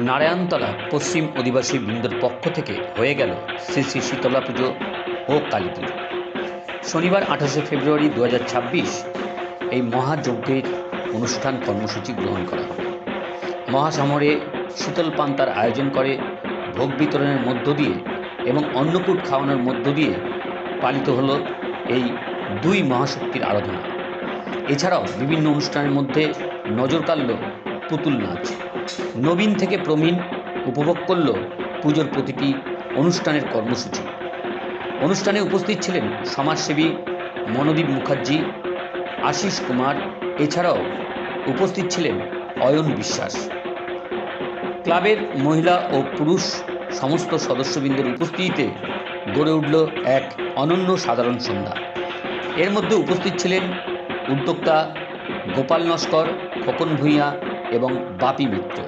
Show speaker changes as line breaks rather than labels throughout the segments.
নারায়ণতলা পশ্চিম অধিবাসী বৃন্দর পক্ষ থেকে হয়ে গেল শ্রী শ্রী শীতলা পুজো ও কালী পুজো। শনিবার 28শে ফেব্রুয়ারি 2026 এই মহাযজ্ঞের অনুষ্ঠান কর্মসূচি গ্রহণ করা হবে। মহাসমরে শীতল পান্তার আয়োজন করে ভোগ বিতরণের মধ্য দিয়ে এবং অন্নকূট খাওয়ানোর মধ্য দিয়ে পালিত হলো এই দুই মহাশক্তির আরাধনা। এছাড়াও বিভিন্ন অনুষ্ঠানের মধ্যে নজর কাড়ল পুতুল নাচ। নবীন থেকে প্রবীণ উপভোগ করল পুজোর প্রতিটি অনুষ্ঠানের কর্মসূচি। অনুষ্ঠানে উপস্থিত ছিলেন সমাজসেবী মনোদীপ মুখার্জি, আশিস কুমার, এছাড়াও উপস্থিত ছিলেন অয়ন বিশ্বাস। ক্লাবের মহিলা ও পুরুষ সমস্ত সদস্যবৃন্দের উপস্থিতিতে গড়ে উঠল এক অনন্য সাধারণ সন্ধ্যা। এর মধ্যে উপস্থিত ছিলেন উদ্যোক্তা গোপাল নস্কর, খোকন ভূঁইয়া এবং বাপি মিত্র।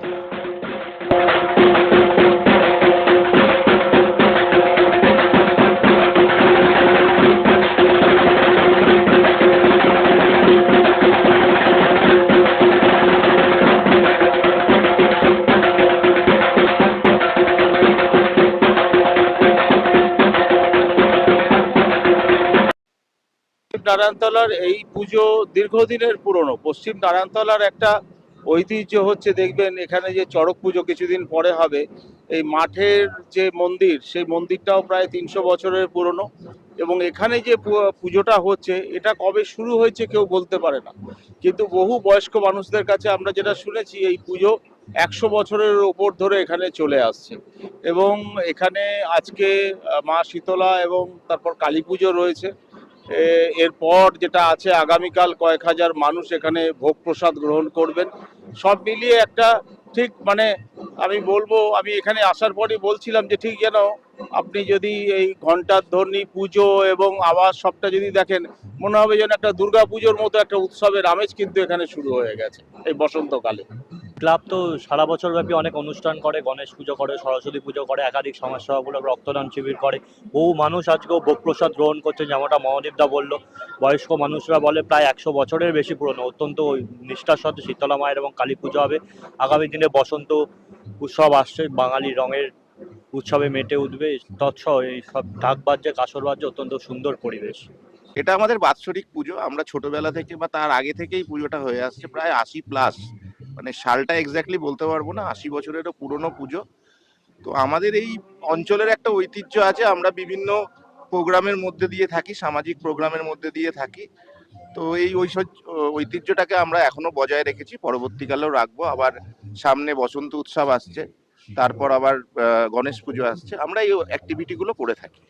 নারায়ণতলার এই পুজো দীর্ঘদিনের পুরনো। পশ্চিম নারায়ণতলার একটা ঐতিহ্য হচ্ছে, দেখবেন এখানে যে চড়ক পুজো কিছুদিন পরে হবে, এই মাঠের যে মন্দির, সেই মন্দিরটাও প্রায় 300 বছরের পুরনো। এবং এখানে যে পুজোটা হচ্ছে, এটা কবে শুরু হয়েছে কেউ বলতে পারে না, কিন্তু বহু বয়স্ক মানুষদের কাছে আমরা যেটা শুনেছি, এই পুজো 100 বছরের ওপর ধরে এখানে চলে আসছে। এবং এখানে আজকে মা শীতলা এবং তারপর কালী পুজো রয়েছে। এরপর যেটা আছে, আগামীকাল কয়েক হাজার মানুষ এখানে ভোগ প্রসাদ গ্রহণ করবেন। সব মিলিয়ে একটা ঠিক আমি বলবো, আমি এখানে আসার পরই বলছিলাম যে ঠিক যেন আপনি যদি এই ঘণ্টার ধ্বনি, পুজো এবং আওয়াজ সবটা যদি দেখেন, মনে হবে যেন একটা দুর্গা পুজোর মতো একটা উৎসবের আমেজ কিন্তু এখানে শুরু হয়ে গেছে এই বসন্তকালে।
ক্লাব তো সারা বছর ব্যাপী অনেক অনুষ্ঠান করে, গণেশ পুজো করে, সরস্বতী পুজো করে, একাধিক সমাজসেবামূলক রক্তদান শিবির করে। বহু মানুষ আজকেও ভোগ প্রসাদ গ্রহণ করছে। যেমনটা মহাদীপদা বললো, বয়স্ক মানুষরা বলে প্রায় 100 বছরের বেশি পুরনো। অত্যন্ত নিষ্ঠার সাথে শীতলা মায়ের এবং কালী পুজো হবে। আগামী দিনে বসন্ত উৎসব আসছে, বাঙালি রঙের উৎসবে মেতে উঠবে। তৎসহ এই সব ঢাক বাজছে, কাসর বাজছে, অত্যন্ত সুন্দর পরিবেশ।
এটা আমাদের বাৎসরিক পুজো। আমরা ছোটবেলা থেকে বা তার আগে থেকেই পুজোটা হয়ে আসছে, প্রায় 80+। সালটা এক্স্যাক্টলি বলতে পারবো না, 80 বছরেরও পুরনো পুজো। তো আমাদের এই অঞ্চলের একটা ঐতিহ্য আছে, আমরা বিভিন্ন প্রোগ্রামের মধ্যে দিয়ে থাকি, সামাজিক প্রোগ্রামের মধ্যে দিয়ে থাকি। তো এই ঐতিহ্যটাকে আমরা এখনো বজায় রেখেছি, পরবর্তীকালেও রাখবো। আবার সামনে বসন্ত উৎসব আসছে, তারপর আবার গণেশ পুজো আসছে। আমরা এই অ্যাক্টিভিটিগুলো করে থাকি।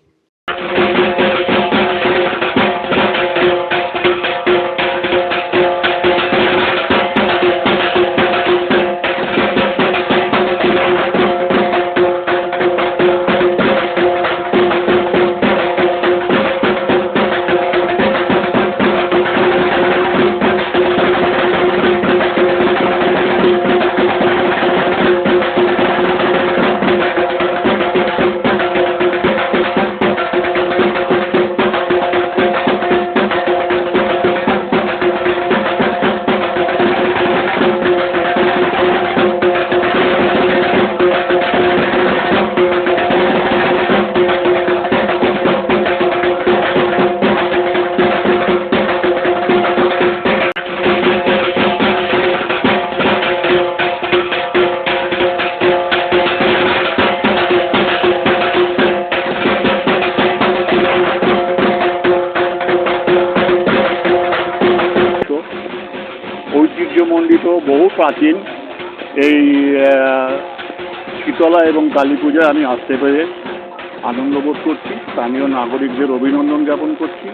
ঐতিহ্যমণ্ডিত বহু প্রাচীন এই শীতলা এবং কালী পূজায় আমি আসতে পেরে আনন্দ বোধ করছি। স্থানীয় নাগরিকদের অভিনন্দন জ্ঞাপন করছি।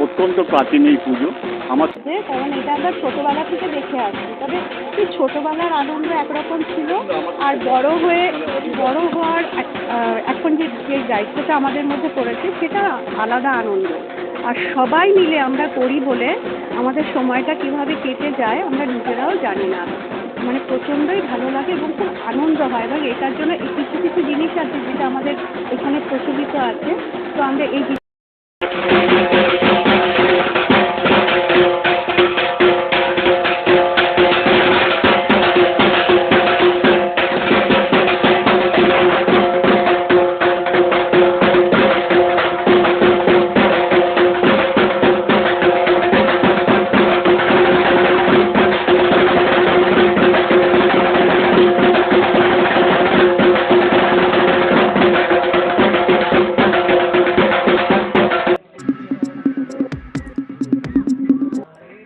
অত্যন্ত প্রাচীন এই পুজো আমার,
কারণ এটা আমরা ছোটবেলা থেকে দেখে আসছি। তবে এই ছোটবেলার আনন্দ একরকম ছিল, আর বড় হওয়ার এখন যে দায়িত্বটা আমাদের মধ্যে পড়েছে, সেটা আলাদা আনন্দ। আর সবাই মিলে আমরা করি বলে আমাদের সময়টা কিভাবে কেটে যায় আমরা নিজেরাও জানি না। প্রচণ্ডই ভালো লাগে এবং খুব আনন্দ হয়। এবং এটার জন্য কিছু কিছু জিনিস আছে যেটা আমাদের এখানে প্রচলিত আছে। তো আমরা এই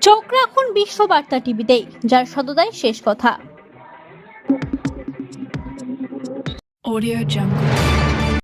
চোখ রাখুন বিশ্ববার্তা টিভিতে, যার সততাই শেষ কথা।
Audio Jungle.